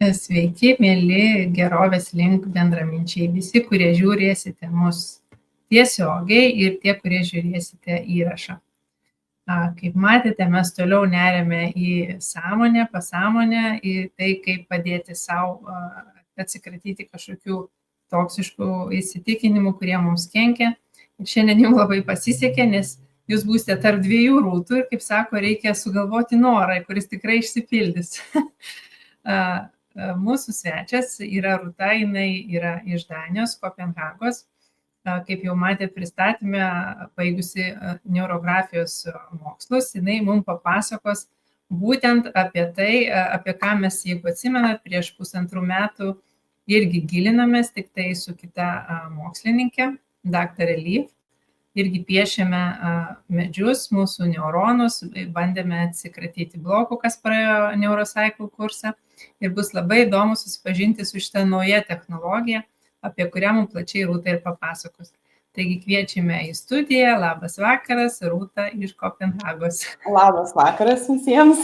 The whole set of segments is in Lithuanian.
Sveiki, mėly Gerovės link bendraminčiai, visi, kurie žiūrėsite mus tiesiogiai ir tie, kurie žiūrėsite įrašą. Kaip matėte, mes toliau neriame į sąmonę, pasąmonę, į tai, kaip padėti savo atsikratyti kažkokių toksiškų įsitikinimų, kurie mums kenkia. Ir šiandien jums labai pasisekė, nes jūs būsite tarp dviejų rūtų ir, kaip sako, reikia sugalvoti norą, kuris tikrai išsipildys. Mūsų svečias yra Rūta, jinai yra iš Danijos, Kopenhagos. Kaip jau matėte pristatymę, baigusi neurografijos mokslus, jinai mums papasakos būtent apie tai, apie ką mes, jeigu atsimenat, prieš 1,5 metų irgi gilinomės, tik tai su kita mokslininkė, daktarė Lyv. Irgi piešėme medžius, mūsų neuronus, bandėme atsikratyti blokų, kas praėjo Neurocycle kursą. Ir bus labai įdomu susipažinti su šitą naują technologiją, apie kurią mums plačiai Rūta ir papasakos. Taigi kviečiame į studiją. Labas vakaras, Rūta iš Kopenhagos. Labas vakaras visiems.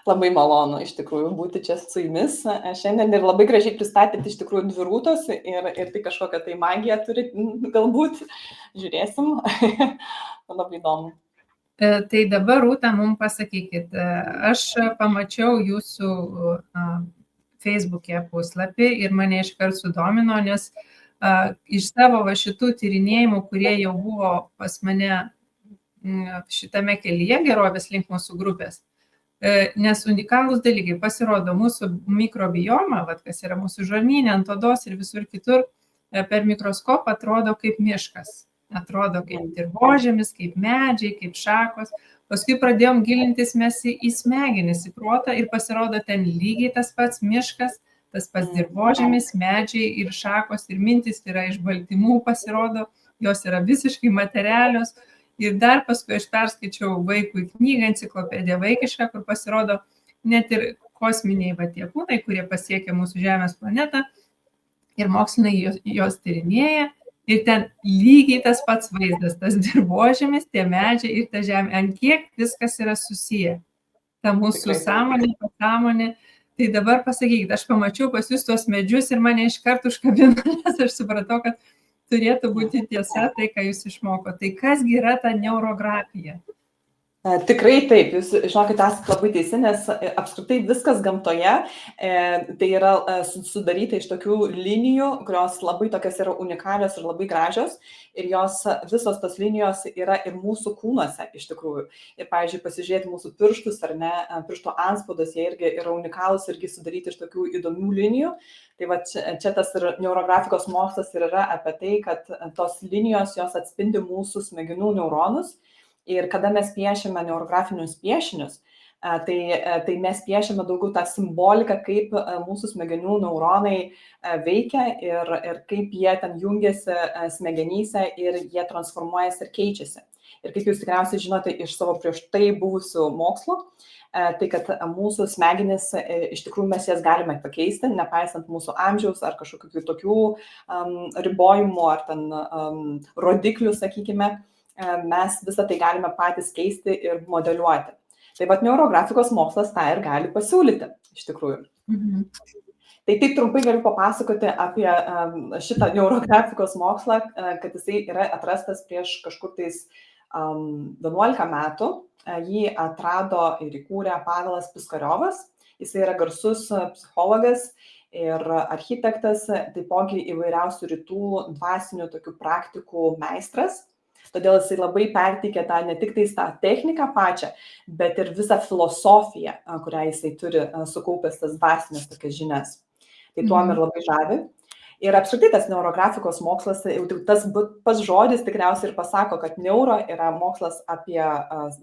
Labai malonu iš tikrųjų būti čia su jumis šiandien ir labai gražiai pristatyti iš tikrųjų dvi Rūtos ir tai kažkokią tai magiją turi, galbūt žiūrėsim. Labai įdomu. Tai dabar, Rūta, mums pasakykit, aš pamačiau jūsų Facebook'e puslapį ir mane iškart sudomino, nes iš savo šitų tyrinėjimų, kurie jau buvo pas mane šitame kelyje Gerovės link mūsų grupės, nes unikalūs dalykai pasirodo mūsų mikrobioma, kas yra mūsų žarnyne, ant odos ir visur kitur, per mikroskopą atrodo kaip miškas. Atrodo kaip dirvožemis, kaip medžiai, kaip šakos. Paskui pradėjom gilintis mes į smegenis, į protą ir pasirodo ten lygiai tas pats miškas, tas pats dirvožemis, medžiai ir šakos ir mintys yra iš baltymų pasirodo, jos yra visiškai materialios. Ir dar paskui aš perskaičiau vaikui knygą, enciklopediją vaikišką, kur pasirodo net ir kosminiai tie kūnai, kurie pasiekia mūsų Žemės planetą ir moksliniai jos tyrinėja. Ir ten lygiai tas pats vaizdas, tas dirvožemis, tie medžiai ir ta žemė, ant kiek viskas yra susiję. Ta mūsų sąmonė, pasąmonė. Tai dabar pasakykit, aš pamačiau pas jūs tuos medžius ir mane iš karto užkabino, nes aš supratau, kad turėtų būti tiesa tai, ką jūs išmoko. Tai kasgi yra ta neurografija? Tikrai taip, jūs žinokit, esate labai teisi, nes apskritai viskas gamtoje tai yra sudaryta iš tokių linijų, kurios labai tokios yra unikalios ir labai gražios ir jos visos tos linijos yra ir mūsų kūnuose iš tikrųjų. Ir pavyzdžiui, pasižiūrėti mūsų pirštus ar ne, piršto antspaudas, jie irgi yra unikalūs irgi sudaryti iš tokių įdomių linijų. Tai va čia tas ir neurografikos mokslas ir yra apie tai, kad tos linijos jos atspindi mūsų smegenų neuronus. Ir kada mes piešiame neurografinius piešinius, tai mes piešiame daugiau tą simboliką, kaip mūsų smegenų neuronai veikia ir kaip jie ten jungiasi smegenyse ir jie transformuojasi ir keičiasi. Ir kaip jūs tikriausiai žinote iš savo prieš tai buvusių mokslų, tai kad mūsų smegenys, iš tikrųjų mes jas galime pakeisti, nepaisant mūsų amžiaus ar kažkokių tokių ribojimų ar ten rodiklių, sakykime. Mes visą tai galime patys keisti ir modeliuoti. Tai vat neurografikos mokslas tą ir gali pasiūlyti, iš tikrųjų. Tai taip trumpai galiu papasakoti apie šitą neurografikos mokslą, kad jisai yra atrastas prieš kažkur tais 11 metų. Jį atrado ir įkūrė Pavelas Piskariovas. Jisai yra garsus psichologas ir architektas, taipogi įvairiausių rytų dvasinių tokių praktikų meistras. Todėl jisai labai perteikė tą ne tik tą techniką pačią, bet ir visą filosofiją, kurią jisai turi sukaupęs tas dvasinės tokias žinias. Tai tuom ir labai žavi. Ir apskritai tas neurografikos mokslas, tas pats žodis tikriausiai ir pasako, kad neuro yra mokslas apie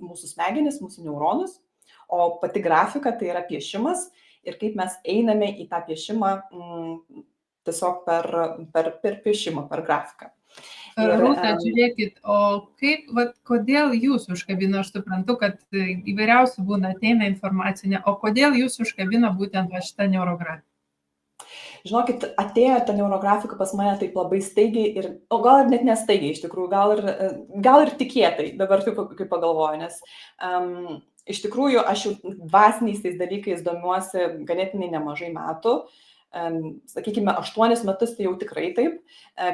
mūsų smegenis, mūsų neuronus, o pati grafika tai yra piešimas ir kaip mes einame į tą piešimą tiesiog per piešimą, per grafiką. Rūta, žiūrėkit, o kaip, kodėl jūs užkabino, aš suprantu, kad įvairiausių būna ateina informacinė, o kodėl jūs užkabino būtent šitą neurografiją? Žinokit, atėjo ta neurografika pas mane taip labai staigiai, o gal ir net nestaigiai iš tikrųjų, gal ir tikėtai, dabar kaip pagalvoju, nes iš tikrųjų, aš jau dvasiniais tais dalykais domiuosi ganėtinai nemažai metų. Sakykime, 8 metus tai jau tikrai taip,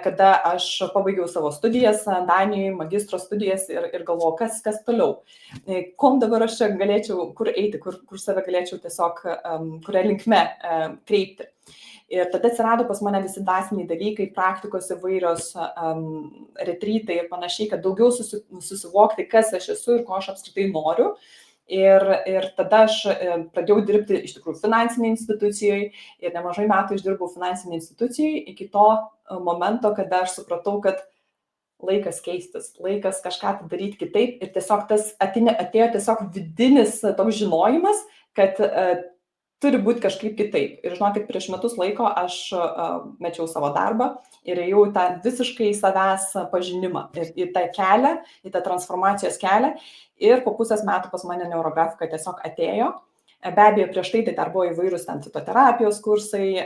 kada aš pabaigiau savo studijas Danijoje, magistro studijas ir galvoju, kas toliau. Kom dabar aš čia galėčiau, kur eiti, kur save galėčiau tiesiog, kuria linkme kreipti. Ir tada atsirado pas mane visi dvasiniai dalykai, praktikos įvairios, retrytai ir panašiai, kad daugiau susivokti, kas aš esu ir ko aš apskritai noriu. Ir tada aš pradėjau dirbti iš tikrųjų finansinėje institucijoje ir nemažai metų išdirbau finansinėje institucijoje iki to momento, kada aš supratau, kad laikas keistis, laikas kažką daryti kitaip ir tiesiog tas atėjo tiesiog vidinis toks žinojimas, kad turi būti kažkaip kitaip. Ir žinokit, prieš metus laiko aš mečiau savo darbą ir ėjau tą visiškai savęs pažinimą, į tą kelią, į tą transformacijos kelią. Ir po pusės metų pas mane neurografika tiesiog atėjo. Be abejo, prieš tai dar buvo įvairūs ten fitoterapijos kursai,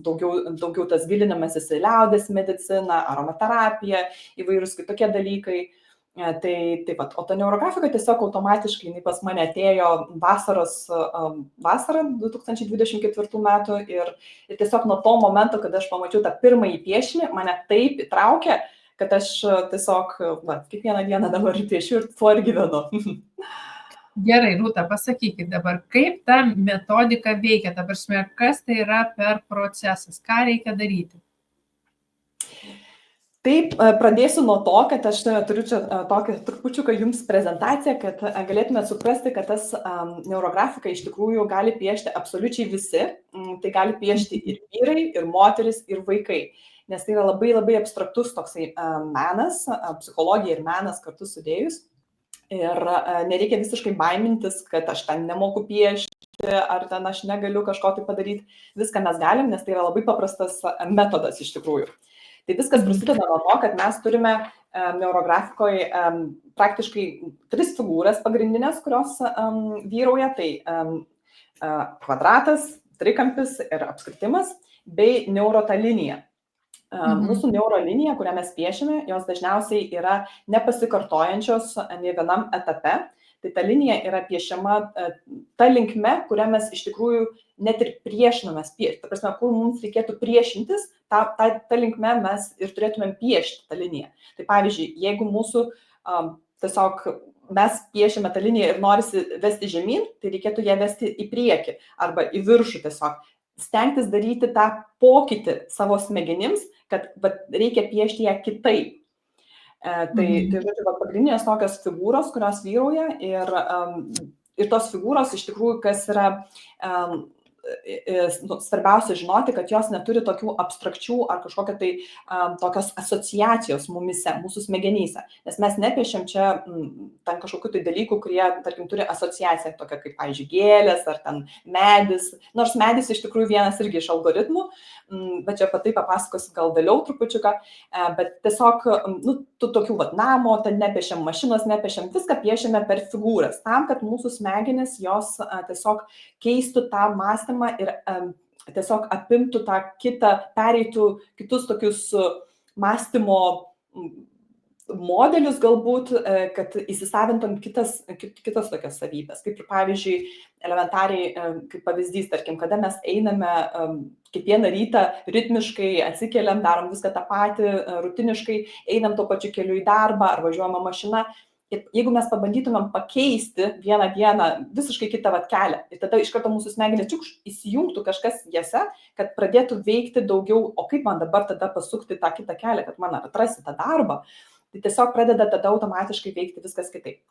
daugiau tas gilinimasis į liaudies mediciną, aromaterapija, įvairūs kitokie dalykai. Tai taip pat, o ta neurografika tiesiog automatiškai jinai pas mane atėjo vasarą 2024 metų ir tiesiog nuo to momento, kada aš pamačiau tą pirmąjį piešinį, mane taip įtraukė, kad aš tiesiog kiekvieną dieną dabar piešiu ir tuo ir gyvenu. Gerai, Rūta, pasakykit dabar, kaip ta metodika veikia, dabar kas tai yra per procesas, ką reikia daryti? Taip, pradėsiu nuo to, kad aš turiu čia tokią trupučiuką jums prezentaciją, kad galėtume suprasti, kad tas neurografika iš tikrųjų gali piešti absoliučiai visi. Tai gali piešti ir vyrai, ir moteris, ir vaikai. Nes tai yra labai labai abstraktus toksai menas, psichologija ir menas kartu sudėjus. Ir nereikia visiškai baimintis, kad aš ten nemoku piešti, ar ten aš negaliu kažko tai padaryti. Viską mes galim, nes tai yra labai paprastas metodas iš tikrųjų. Tai viskas prasideda nuo to, kad mes turime neurografikoje praktiškai 3 figūras pagrindinės, kurios vyrauja. Tai kvadratas, trikampis ir apskritimas, bei neurota linija. Mūsų neurolinija, kurią mes piešime, jos dažniausiai yra nepasikartojančios ne vienam etape. Tai ta linija yra piešiama ta linkme, kurią mes iš tikrųjų net ir priešinamės piešti. Ta prasme, kur mums reikėtų priešintis, ta linkme mes ir turėtumėm piešti tą liniją. Tai pavyzdžiui, jeigu mūsų tiesiog mes piešime tą liniją ir norisi vesti žemyn, tai reikėtų ją vesti į priekį arba į viršų tiesiog. Stengtis daryti tą pokytį savo smegenims, kad reikia piešti ją kitaip. Tai žodžiu, pagrindinės tokios figūros, kurios vyrauja ir tos figūros iš tikrųjų, kas yra svarbiausia žinoti, kad jos neturi tokių abstrakčių ar kažkokio tai tokios asociacijos mumise, mūsų smegenyse. Nes mes nepiešiam čia ten kažkokių tai dalykų, kurie, tarkim, turi asociaciją, tokia kaip, pavyzdžiui, gėlės ar ten medis. Nors medis iš tikrųjų vienas irgi iš algoritmų, bet čia apie tai papasakosiu gal vėliau trupučiuką. Bet tiesiog, tu tokių namo, ten nepiešiam mašinos, nepiešiam, viską piešiame per figūras, tam, kad mūsų smegenis jos tiesiog keistų tą mąstymą ir tiesiog apimtų tą kitą, pereitų kitus tokius mąstymo modelius galbūt, kad įsisavintum kitas tokias savybės. Kaip ir pavyzdžiui, elementariai, kaip pavyzdys, tarkim, kada mes einame kiekvieną rytą ritmiškai, atsikeliam, darom viską tą patį, rutiniškai, einam tuo pačiu keliu į darbą ar važiuojame mašina. Ir jeigu mes pabandytumėm pakeisti vieną dieną visiškai kitą kelią, ir tada iš karto mūsų smegenys įsijungtų kažkas jose, kad pradėtų veikti daugiau, o kaip man dabar tada pasukti tą kitą kelią, kad man atrasti tą darbą, tai tiesiog pradeda tada automatiškai veikti viskas kitaip.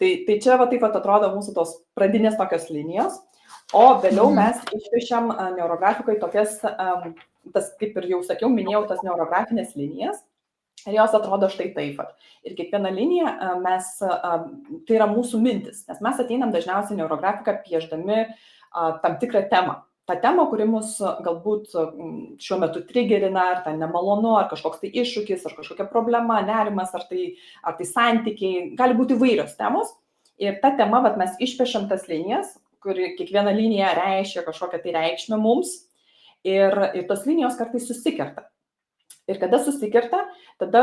Tai čia taip atrodo mūsų tos pradinės tokios linijos, o vėliau mes išpiešiam neurografikoje tokias, tas kaip ir jau sakiau, minėjau tas neurografinės linijas. Ir jos atrodo štai taip. Ir kiekviena linija, tai yra mūsų mintis, nes mes ateinam dažniausiai neurografiką pieždami tam tikrą temą. Ta tema, kuri mus galbūt šiuo metu trigerina, ar tai nemalonu, ar kažkoks tai iššūkis, ar kažkokia problema, nerimas, ar tai santykiai, gali būti įvairios temos. Ir ta tema, mes išpiešiam tas linijas, kur kiekviena linija reiškia kažkokią tai reikšmę mums, ir tos linijos kartais susikerta. Ir kada susikirta, tada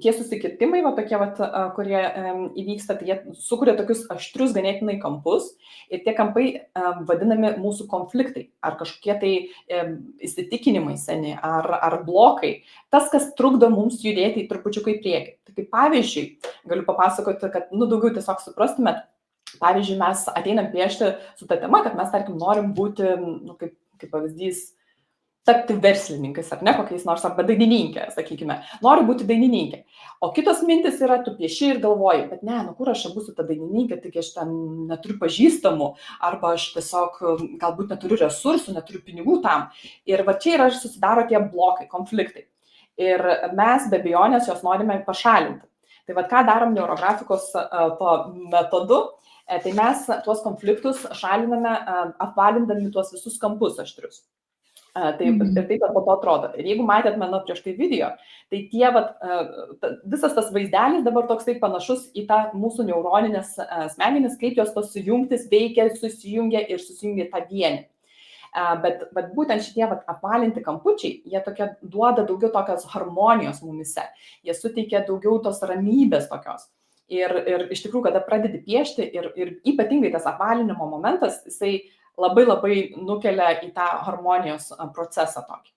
tie susikirtimai, tokie, kurie įvyksta, tai jie sukuria tokius aštrius ganėtinai kampus ir tie kampai vadinami mūsų konfliktai ar kažkokie tai įsitikinimai seni ar blokai. Tas, kas trukdo mums judėti trupučiuką į priekį. Tai kaip pavyzdžiui, galiu papasakoti, kad daugiau tiesiog suprastumėt. Pavyzdžiui, mes ateinam piešti su ta tema, kad mes, tarkim, norim būti, kaip pavyzdys, tapti verslininkais, ar ne, kokiais nors, arba dainininkė, sakykime, nori būti dainininkė. O kitos mintis yra, tu pieši ir galvoji, bet ne, kur aš būsiu ta dainininkė, tik aš ten neturiu pažįstamų, arba aš tiesiog galbūt neturiu resursų, neturiu pinigų tam. Ir čia yra susidaro tie blokai, konfliktai. Ir mes be abejonės jos norime pašalinti. Tai ką darom neurografikos to metodu, tai mes tuos konfliktus šaliname apvalindami tuos visus kampus aštrius. Taip, ir taip po to atrodo. Ir jeigu matėt mano prieš tai video, tai visas tas vaizdelis dabar toksai panašus į tą mūsų neuroninės smegenis, kaip jos tos sujungtis veikia, susijungia ir susijungia tą vienį. Bet būtent šitie apvalinti kampučiai, jie duoda daugiau tokios harmonijos mumise, jie suteikia daugiau tos ramybės tokios. Ir iš tikrųjų, kada pradedi piešti ir ypatingai tas apvalinimo momentas, jisai labai nukelia į tą harmonijos procesą tokį.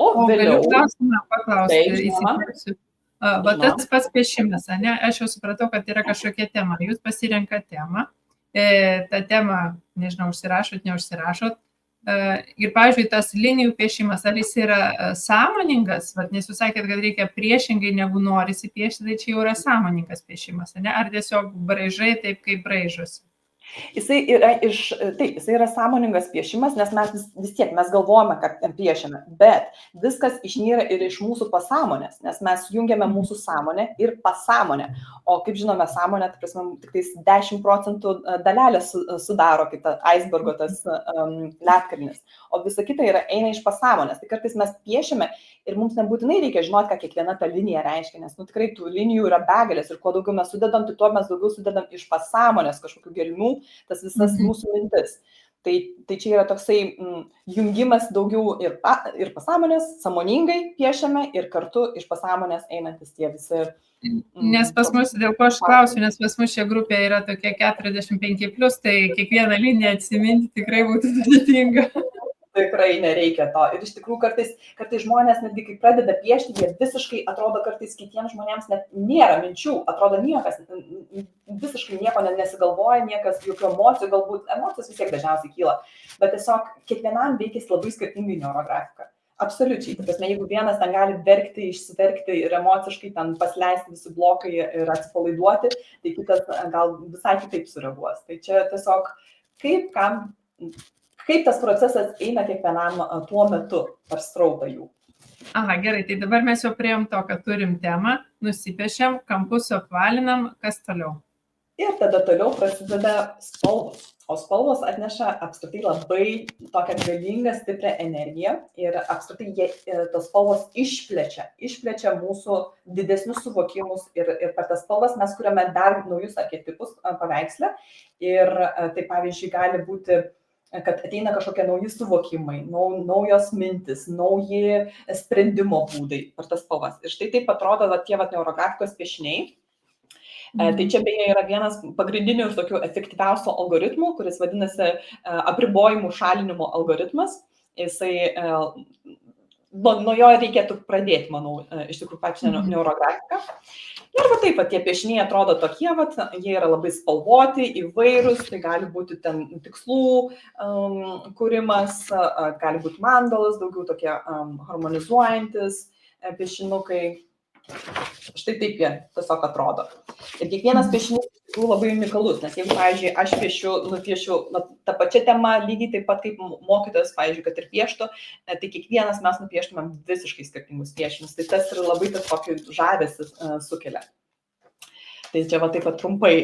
O vėliau... Galiu klausimą paklausti, įsiklausiu. Tas pats piešimas, ne? Aš jau supratau, kad yra kažkokia tema. Jūs pasirenkat temą, tą temą, nežinau, užsirašot, neužsirašot. Ir, pavyzdžiui, tas linijų piešimas, ar jis yra sąmoningas, nes jūs sakėt, kad reikia priešingai negu norisi piešti, tai čia jau yra sąmoningas piešimas, ne? Ar tiesiog braižai taip, kaip braižosi? Jisai yra sąmoningas piešimas, nes mes vis tiek galvojame, kad piešiame, bet viskas išnyra ir iš mūsų pasąmonės, nes mes jungiame mūsų sąmonę ir pasąmonę. O kaip žinome, sąmonė, tai prasme, tik 10% dalelės sudaro, kaip icebergo tas ledkalnis, o visa kita eina iš pasąmonės. Tai kartais mes piešiame ir mums nebūtinai reikia žinoti, ką kiekviena ta linija reiškia, nes tikrai tų linijų yra begalės ir kuo daugiau mes sudedam, tai tuo mes daugiau sudedam iš pasąmonės kažkokių gelmių, tas visas mūsų mintis. Tai čia yra toksai jungimas daugiau ir pasąmonės, sąmoningai piešiame ir kartu iš pasąmonės einantis tie visi. Nes pas mus, dėl ko aš klausiu, nes pas mus šia grupė yra tokia 45+, tai kiekvieną liniją atsiminti tikrai būtų sudėtinga. Tikrai nereikia to. Ir iš tikrųjų kartais žmonės, netgi kai pradeda piešti, jie visiškai atrodo kartais kitiems žmonėms net nėra minčių, atrodo niekas, visiškai nieko nesigalvoja, niekas, jokių emocijų, galbūt emocijos vis tiek dažniausiai kyla, bet tiesiog kiekvienam veikės labai skirtingai neurografika. Absoliučiai. Tai prasme, jeigu vienas ten gali verkti, išsiverkti ir emociškai ten pasileisti visi blokai ir atsipalaiduoti, tai kitas gal visai kitaip sureaguos. Tai čia tiesiog kaip tas procesas eina kiekvienam tuo metu per srautą jų. Aha, gerai, tai dabar mes jau priėjom to, kad turim temą, nusipiešiam, kampus apvalinam, kas toliau? Ir tada toliau prasideda spalvos. O spalvos atneša apskritai labai tokią galingą, stiprią energiją ir apskritai tos spalvos išplečia mūsų didesnius suvokimus ir per tas spalvas mes kuriame dar naujus archetipus paveiksle ir tai pavyzdžiui gali būti, kad ateina kažkokie nauji suvokimai, naujos mintis, nauji sprendimo būdai per tas spalvas. Ir štai taip atrodo tie neurografikos piešiniai. Tai čia beje yra vienas pagrindinių ir tokių efektyviausių algoritmų, kuris vadinasi apribojimų šalinimo algoritmas. Jisai, nuo jo reikėtų pradėti, manau, iš tikrųjų pačią neurografiką. Ir taip, tie piešiniai atrodo tokie, jie yra labai spalvoti, įvairūs, tai gali būti ten tikslų kūrimas, gali būti mandalas, daugiau tokie harmonizuojantis piešinukai. Štai taip jie tiesiog atrodo. Ir kiekvienas piešinys labai unikalus, nes jeigu, pavyzdžiui, aš nupiešiu tą pačią temą lygiai taip pat kaip mokytojas, pavyzdžiui, kad ir pieštų, tai kiekvienas mes nupieštumėm visiškai skirtingus piešinius. Tai tas ir labai tas tokį žavesį sukelia. Tai čia taip pat trumpai,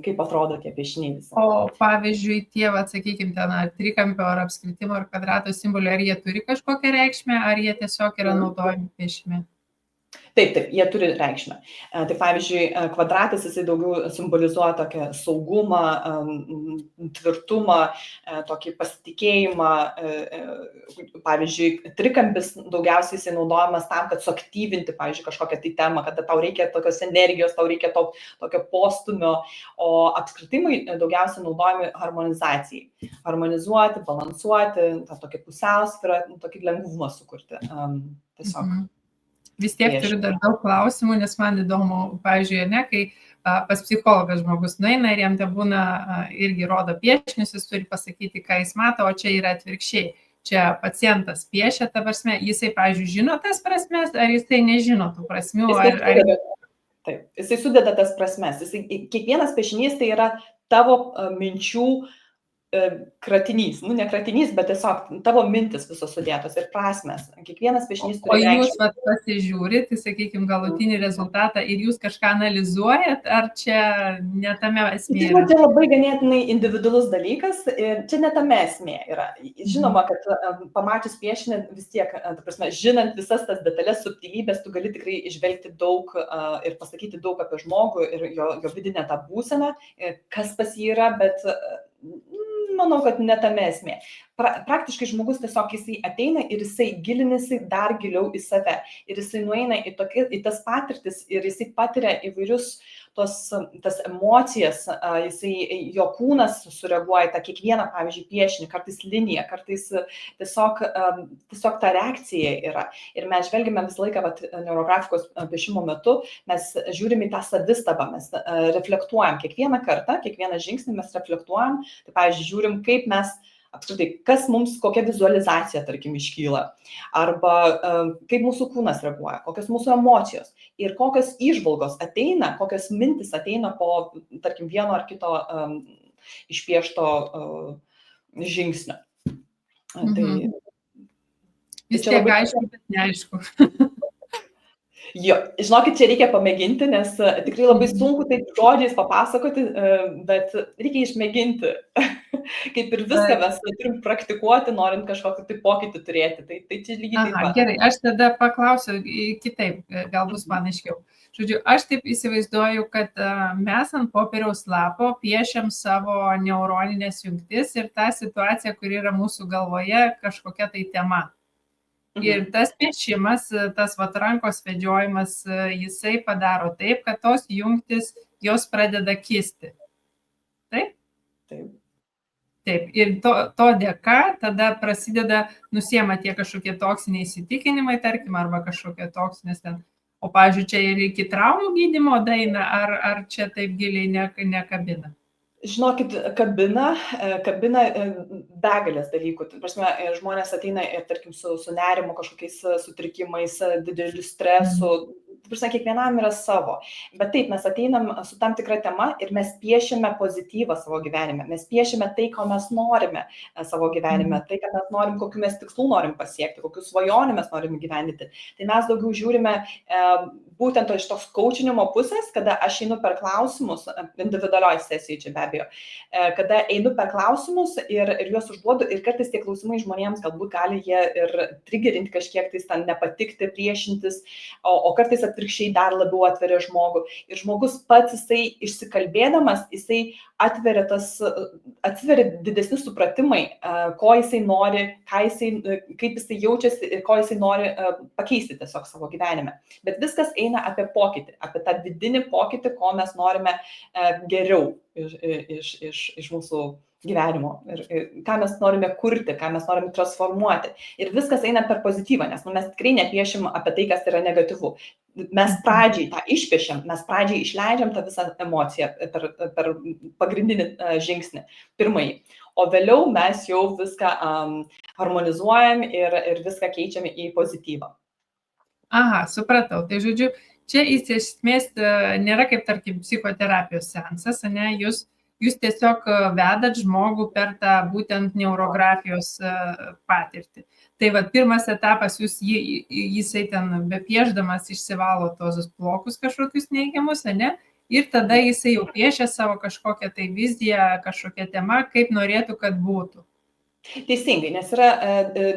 kaip atrodo tie piešiniai visi. O pavyzdžiui, tie, sakykime, ten ar trikampio, ar apskritimo, ar kvadrato simboliai, ar jie turi kažkokią reikšmę, ar jie tiesiog yra naudojami piešime? Taip, jie turi reikšmę. Tai pavyzdžiui, kvadratas jisai daugiau simbolizuoja tokią saugumą, tvirtumą, tokį pasitikėjimą. Pavyzdžiui, trikampis daugiausiai jisai naudojamas tam, kad suaktyvinti, pavyzdžiui, kažkokią tai temą, kada tau reikia tokios energijos, tau reikia tokio postumio, o apskritimai daugiausiai naudojami harmonizacijai. Harmonizuoti, balansuoti, tą tokį pusiausvyrą, tokį lengvumą sukurti. Tiesiog. Vis tiek turiu dar daug klausimų, nes man įdomu, pavyzdžiui, ne, kai pas psichologas žmogus nueina ir jam te būna irgi rodo piešinius, jis turi pasakyti, ką jis mato, o čia yra atvirkščiai. Čia pacientas piešia, ta prasme, jisai, pavyzdžiui, žino tas prasmes, ar jisai nežino tų prasmių? Taip, jisai sudeda tas prasmes. Kiekvienas piešinys tai yra tavo minčių kratinys, ne kratinys, bet tiesiog tavo mintis visos sudėtos ir prasmes. Kiekvienas piešinys turi reikšmę. O jūs pasižiūrit, tai sakykime, galutinį rezultatą ir jūs kažką analizuojat, ar čia ne tame esmė? Tai labai ganėtinai individualus dalykas ir čia ne tame esmė yra. Žinoma, kad pamačius piešinį vis tiek, ta prasme, žinant visas tas detalės, subtilybės, tu gali tikrai išvelgti daug ir pasakyti daug apie žmogų ir jo vidinę tą būseną, kas pas jį yra, bet manau, kad ne tame esmė. Praktiškai žmogus tiesiog jisai ateina ir jisai gilinasi dar giliau į save. Ir jisai nueina į tas patirtis ir jisai patiria įvairius tas emocijas, jo kūnas sureaguoja tą kiekvieną, pavyzdžiui, piešinį, kartais liniją, kartais tiesiog ta reakcija yra. Ir mes žvelgime visą laiką neurografikos piešimo metu, mes žiūrime į tą savistabą, mes reflektuojam kiekvieną kartą, kiekvieną žingsnį mes reflektuojam, tai pavyzdžiui, žiūrim, kaip mes apskritai, kas mums, kokia vizualizacija, tarkim, iškyla, arba kaip mūsų kūnas reaguoja, kokios mūsų emocijos ir kokios įžvalgos ateina, kokios mintis ateina po, tarkim, vieno ar kito išpiešto žingsnio. Tai vis tiek aišku, bet neaišku. Jo, žinokit, čia reikia pamėginti, nes tikrai labai sunku taip žodžiais papasakoti, bet reikia išmėginti. Kaip ir viską mes turim praktikuoti, norint kažkokį tai pokytį turėti. Tai čia lygiai taip pat. Gerai, aš tada paklausiu kitaip, gal bus man aiškiau. Žodžiu, aš taip įsivaizduoju, kad mes ant popieriaus lapo piešiam savo neuroninės jungtis ir tą situaciją, kuri yra mūsų galvoje, kažkokia tai tema. Ir tas piešimas, tas rankos vedžiojimas, jisai padaro taip, kad tos jungtis, jos pradeda kisti. Taip? Taip. Taip. Ir to dėka tada prasideda, nusiema tie kažkokie toksiniai įsitikinimai, tarkim, arba kažkokie toksinės ten. O, pavyzdžiui, čia ir iki traumų gydymo daina, ar čia taip giliai nekabina? Žinokit, kabina begalės dalykų. Prasme, žmonės ateina ir, tarkim, su nerimo kažkokiais sutrikimais, dideliu stresu. Prasme, kiekvienam yra savo. Bet taip, mes ateinam su tam tikra tema ir mes piešiame pozityvą savo gyvenime. Mes piešiame tai, ko mes norime savo gyvenime, tai, ką mes norim, kokiu mes tikslų norim pasiekti, kokius svajonių mes norim gyvendyti. Tai mes daugiau žiūrime būtent iš tos coachinimo pusės, kada aš einu per klausimus, individualioj sesijai čia be abejo, kada einu per klausimus ir juos užduodu ir kartais tie klausimai žmonėms galbūt gali jie ir trigerinti kažkiek tais ten nepatikti, priešintis, o kartais atvirkščiai dar labiau atveria žmogų. Ir žmogus pats jisai išsikalbėdamas, jisai atsiveria didesni supratimai, ko jisai nori, kaip jisai jaučiasi ir ko jisai nori pakeisti tiesiog savo gyvenime. Bet viskas eina apie pokytį, apie tą vidinį pokytį, ko mes norime geriau iš mūsų gyvenimo ir ką mes norime kurti, ką mes norime transformuoti. Ir viskas eina per pozityvą, nes mes tikrai nepiešim apie tai, kas yra negatyvu. Mes pradžiai tą išpiešiam, mes pradžiai išleidžiam tą visą emociją per pagrindinį žingsnį, pirmąjį. O vėliau mes jau viską harmonizuojam ir viską keičiam į pozityvą. Aha, supratau. Tai žodžiu, čia iš esmės nėra kaip, tarkim, psichoterapijos seansas, ne? Jūs tiesiog vedat žmogų per tą būtent neurografijos patirtį. Tai pirmas etapas, jisai ten bepieždamas išsivalo tos blokus kažkokius neigiamus, ne? Ir tada jisai jau piešia savo kažkokią tai viziją, kažkokią temą, kaip norėtų, kad būtų. Teisingai, nes yra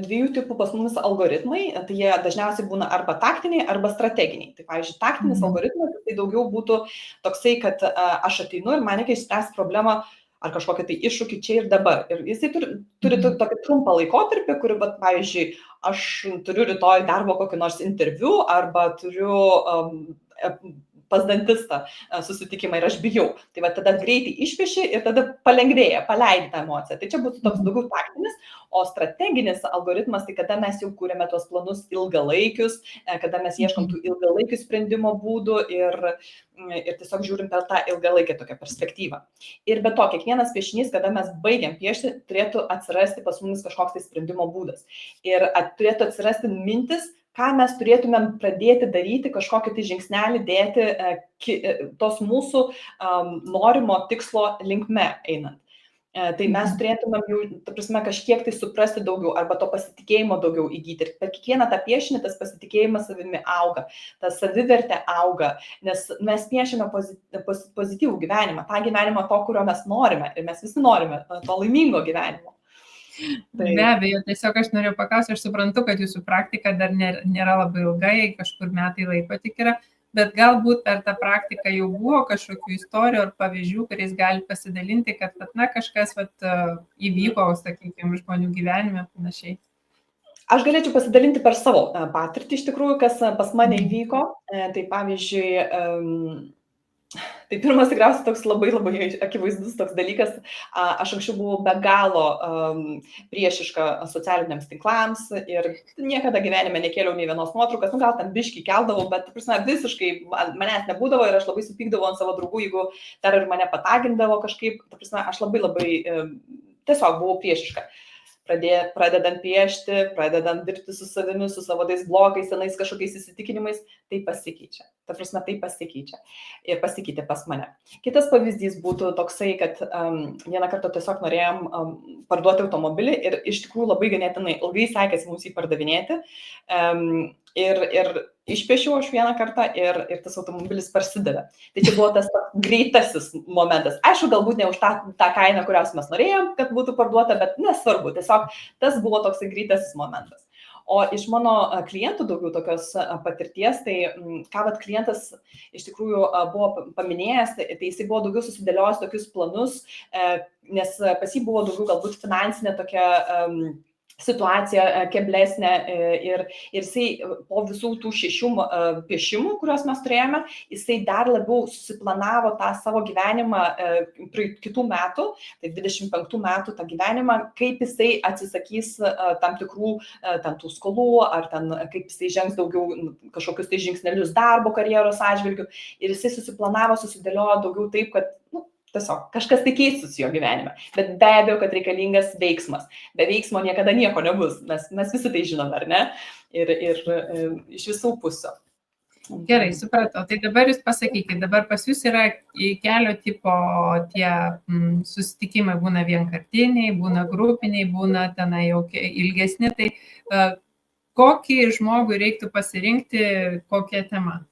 dviejų tipų pas mumis algoritmai, tai jie dažniausiai būna arba taktiniai, arba strateginiai. Tai, pavyzdžiui, taktinis algoritmas, tai daugiau būtų toksai, kad aš ateinu ir man reikia išspręsti problemą ar kažkokią tai iššūkį čia ir dabar. Ir jisai turi tokį trumpą laikotarpį, kurį, pavyzdžiui, aš turiu rytoj darbo kokį nors interviu arba turiu pas dantistą susitikimą ir aš bijau. Tai va tada greitai išpieši ir tada palengvėja, paleidi tą emociją. Tai čia būtų toks daugiau taktinis, o strateginis algoritmas, tai kada mes jau kūrėme tuos planus ilgalaikius, kada mes ieškom tų ilgalaikių sprendimo būdų ir tiesiog žiūrim per tą ilgalaikę tokią perspektyvą. Ir be to, kiekvienas piešinys, kada mes baigiam piešti, turėtų atsirasti pas mumis kažkoks tai sprendimo būdas. Ir turėtų atsirasti mintis, ką mes turėtumėm pradėti daryti, kažkokį tai žingsnelį dėti tos mūsų norimo tikslo linkme einant. Tai mes turėtumėm jau, ta prasme, kažkiek tai suprasti daugiau arba to pasitikėjimo daugiau įgyti. Ir per kiekvieną tą piešinį tas pasitikėjimas savimi auga, ta savivertė auga, nes mes piešime pozityvų gyvenimą, tą gyvenimą to, kurio mes norime. Ir mes visi norime to laimingo gyvenimo. Tai... Be abejo, tiesiog aš noriu paklausti, aš suprantu, kad jūsų praktika dar nėra labai ilgai, kažkur metai laiko tik yra, bet galbūt per tą praktiką jau buvo kažkokių istorijų ar pavyzdžių, kuriais gali pasidalinti, kad kažkas įvyko, sakykime, žmonių gyvenime panašiai. Aš galėčiau pasidalinti per savo patirtį iš tikrųjų, kas pas mane įvyko. Tai pavyzdžiui, tai pirmas tikriausiai toks labai akivaizdus toks dalykas, aš anksčiau buvau be galo priešiška socialiniams tinklams ir niekada gyvenime nekėliau nei vienos nuotraukas, gal ten biškį keldavau, bet visiškai manęs nebūdavo ir aš labai supykdavau ant savo draugų, jeigu dar ir mane patagindavo kažkaip, aš labai tiesiog buvau priešiška. Pradedant piešti, pradedant dirbti su savimi, su savo tais blogais, senais kažkokiais įsitikinimais, tai pasikeičia. Tai pasikeičia. Ir pasikeitė pas mane. Kitas pavyzdys būtų toksai, kad vieną kartą tiesiog norėjom parduoti automobilį ir iš tikrųjų labai ganėtinai ilgai sekėsi mums jį pardavinėti. Ir išpiešiau aš vieną kartą ir tas automobilis parsidavė. Tai čia buvo tas greitasis momentas. Aišku, galbūt ne už tą kainą, kurios mes norėjom, kad būtų parduota, bet nesvarbu. Tiesiog tas buvo toksai greitasis momentas. O iš mano klientų daugiau tokios patirties, tai ką klientas iš tikrųjų buvo paminėjęs, tai jisai buvo daugiau susidėliojęs tokius planus, nes pas jį buvo daugiau galbūt finansinė tokia situacija keblesnė ir jisai po visų tų 6 piešimų, kuriuos mes turėjome, jisai dar labiau susiplanavo tą savo gyvenimą kitų metų, tai 25 metų tą gyvenimą, kaip jisai atsisakys tam tikrų ten tų skolų, ar ten kaip jisai žengs daugiau kažkokius tai žingsnelius darbo karjeros atžvilgių ir jisai susiplanavo, susidėliojo daugiau taip, kad tiesiog kažkas tai keistųsi jo gyvenime, bet be abejo, kad reikalingas veiksmas. Be veiksmo niekada nieko nebus, mes visi tai žinome, ar ne? Ir iš visų pusių. Gerai, supratau. Tai dabar jūs pasakykite, dabar pas jūs yra kelio tipo tie susitikimai, būna vienkartiniai, būna grupiniai, būna tenai jau ilgesni, tai kokį žmogui reiktų pasirinkti, kokią temą?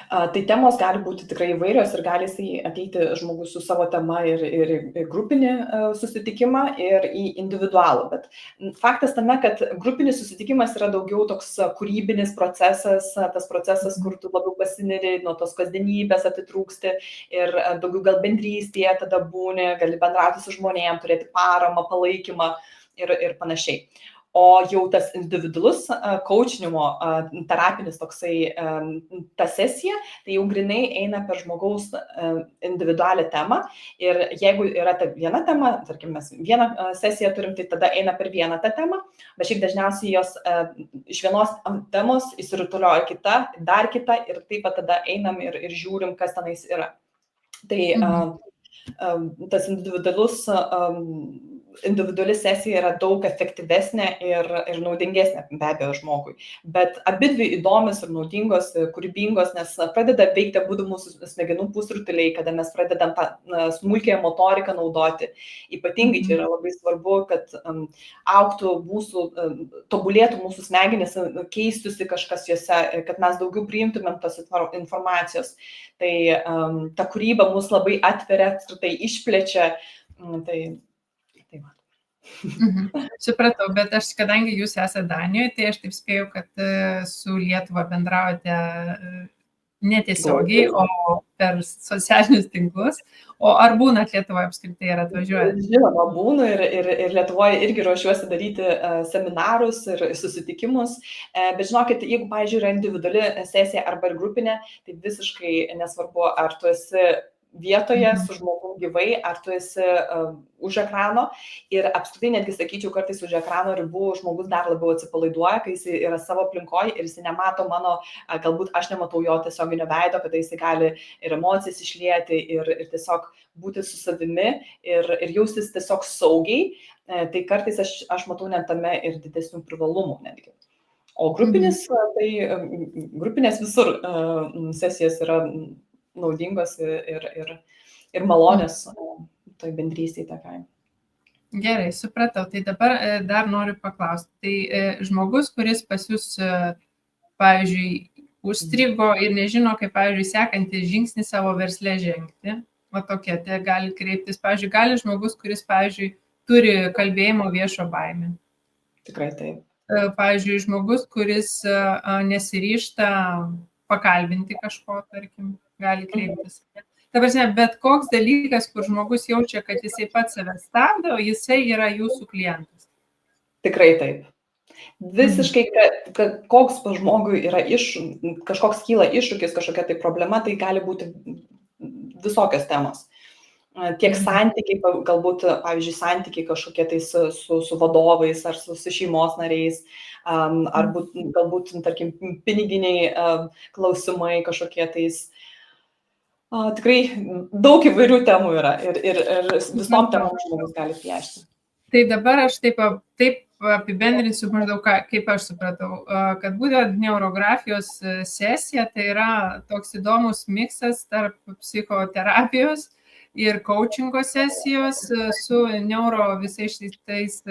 Tai temos gali būti tikrai įvairios ir gali ateiti žmogus su savo tema ir grupinį susitikimą ir į individualų. Bet faktas tame, kad grupinis susitikimas yra daugiau toks kūrybinis procesas, tas procesas, kur tu labiau pasineri nuo tos kasdienybės, atitrūksti ir daugiau gal bendrystėje tada būni, gali bendrauti su žmonėm, turėti paramą, palaikymą ir panašiai. O jau tas individualus coachinimo terapinis toksai ta sesija, tai jau grinai eina per žmogaus individualią temą ir jeigu yra ta viena tema, tarkim mes vieną sesiją turim, tai tada eina per vieną tą temą, bet šiaip dažniausiai jos iš vienos temos įsirutulioja kita, dar kita ir taip pat tada einam ir žiūrim, kas tenais yra. Tai tas individuali sesija yra daug efektyvesnė ir naudingesnė be abejo žmogui. Bet abidvi įdomios ir naudingos, kūrybingos, nes pradeda veikti abudu mūsų smegenų pusrutuliai, kada mes pradedam tą smulkiąją motoriką naudoti. Ypatingai čia yra labai svarbu, kad augtų mūsų, tobulėtų mūsų smegenys, keistusi kažkas juose, kad mes daugiau priimtumėm tos informacijos. Tai ta kūryba mus labai atveria, apskritai išplečia. Tai va. Supratau, bet aš, kadangi jūs esate Danijoje, tai aš taip spėjau, kad su Lietuva bendraujate netiesiogiai, o per socialinius tinklus. O ar būnat Lietuvoje apskritai ir atvažiuojat? Žinoma, būnu ir Lietuvoje irgi ruošiuosi daryti seminarus ir susitikimus, bet žinokit, jeigu, pavyzdžiui, yra individuali sesija arba ir grupinė, tai visiškai nesvarbu, ar tu esi vietoje su žmogum gyvai, ar tu esi už ekrano. Ir apskritai netgi sakyčiau, kartais už ekrano ribų žmogus dar labiau atsipalaiduoja, kai jis yra savo aplinkoje ir jis nemato mano, galbūt aš nematau jo tiesioginio veido, kada jis gali ir emocijas išlieti ir tiesiog būti su savimi ir jaustis tiesiog saugiai. Tai kartais aš matau net tame ir didesnių privalumų netgi. O grupinis, tai grupinės visur sesijos yra naudingos ir malonios toj bendrystėje tokiai. Gerai, supratau. Tai dabar dar noriu paklausti. Tai žmogus, kuris pas jūs, pavyzdžiui, užstrigo ir nežino, kaip, pavyzdžiui, sekantį žingsnį savo versle žengti, o tokia, tai gali kreiptis, pavyzdžiui, gali žmogus, kuris, pavyzdžiui, turi kalbėjimo viešo baimę. Tikrai taip. Pavyzdžiui, žmogus, kuris nesiryžta pakalbinti kažko, tarkim, gali kreiptis. Ta prasme, bet koks dalykas, kur žmogus jaučia, kad jisai pats save stabdo, jisai yra jūsų klientas. Tikrai taip. Visiškai, kad koks pas žmogui yra kažkoks kyla iššūkis, kažkokia tai problema, tai gali būti visokios temos. Tiek santykiai, galbūt, pavyzdžiui, santykiai kažkokie tai su vadovais ar su šeimos nariais, ar galbūt, tarkim, piniginiai klausimai kažkokie tais. Tikrai daug įvairių temų yra ir visom temom žmogus gali piešti. Tai dabar aš taip apibendrinsiu maždaug, kaip aš supratau, kad būtent neurografijos sesija tai yra toks įdomus miksas tarp psichoterapijos ir coachingo sesijos su neuro visais šitais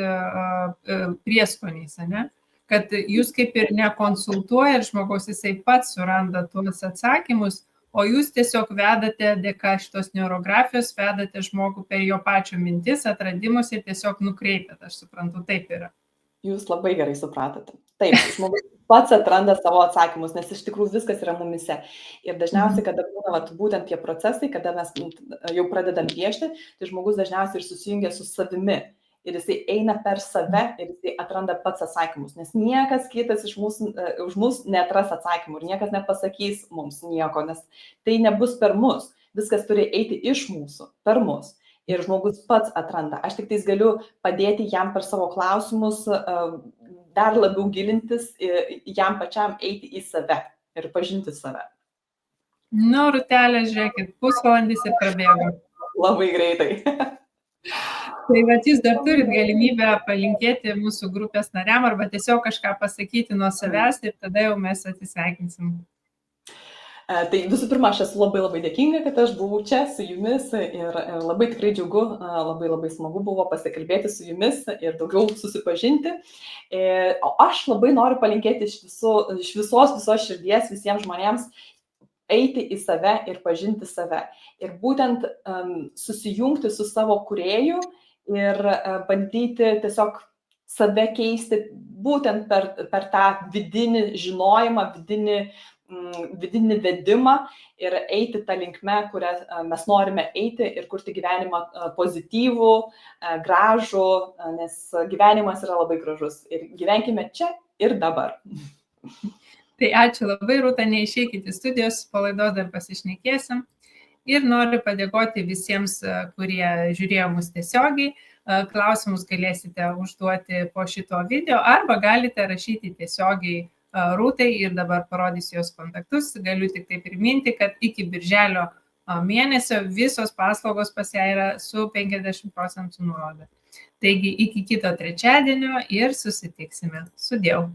prieskoniais, ne? Kad jūs kaip ir nekonsultuojat žmogaus, jisai pats suranda tuos atsakymus, o jūs tiesiog vedate dėka šitos neurografijos, vedate žmogų per jo pačio mintis, atradimus ir tiesiog nukreipiat, aš suprantu, taip yra. Jūs labai gerai supratote. Taip, žmogus pats atranda savo atsakymus, nes iš tikrųjų viskas yra mumise. Ir dažniausiai, kada būna būtent tie procesai, kada mes jau pradedam piešti, tai žmogus dažniausiai ir susijungia su savimi. Ir jisai eina per save ir jisai atranda pats atsakymus, nes niekas kitas už mus netras atsakymų ir niekas nepasakys mums nieko, nes tai nebus per mus, viskas turi eiti iš mūsų, per mus. Ir žmogus pats atranda. Aš tik tais galiu padėti jam per savo klausimus dar labiau gilintis, jam pačiam eiti į save ir pažinti save. Nu, Rūtelė, žiūrėkit, pusvalandis ir prabėgo. Labai greitai. Tai vat jūs dar turit galimybę palinkėti mūsų grupės nariam arba tiesiog kažką pasakyti nuo savęs ir tada jau mes atsisveikinsim. Tai visų pirma, aš esu labai dėkinga, kad aš buvau čia su jumis ir labai tikrai džiugu, labai smagu buvo pasikalbėti su jumis ir daugiau susipažinti. O aš labai noriu palinkėti iš visos širdies visiems žmonėms eiti į save ir pažinti save. Ir būtent susijungti su savo kūrėju ir bandyti tiesiog save keisti būtent per tą vidinį žinojimą, vidinį vedimą ir eiti tą linkme, kurią mes norime eiti ir kurti gyvenimą pozityvų, gražų, nes gyvenimas yra labai gražus. Ir gyvenkime čia ir dabar. Tai ačiū labai, Rūta, neišeikite studijos, po laidos dar pasišnekėsim. Ir noriu padėkoti visiems, kurie žiūrėjo mus tiesiogiai. Klausimus galėsite užduoti po šito video arba galite rašyti tiesiogiai Rūtai ir dabar parodysiu jos kontaktus. Galiu tik tai priminti, kad iki birželio mėnesio visos paslaugos pas ją yra su 50% nuolaida. Taigi iki kito trečiadienio ir susitiksime. Sudieu.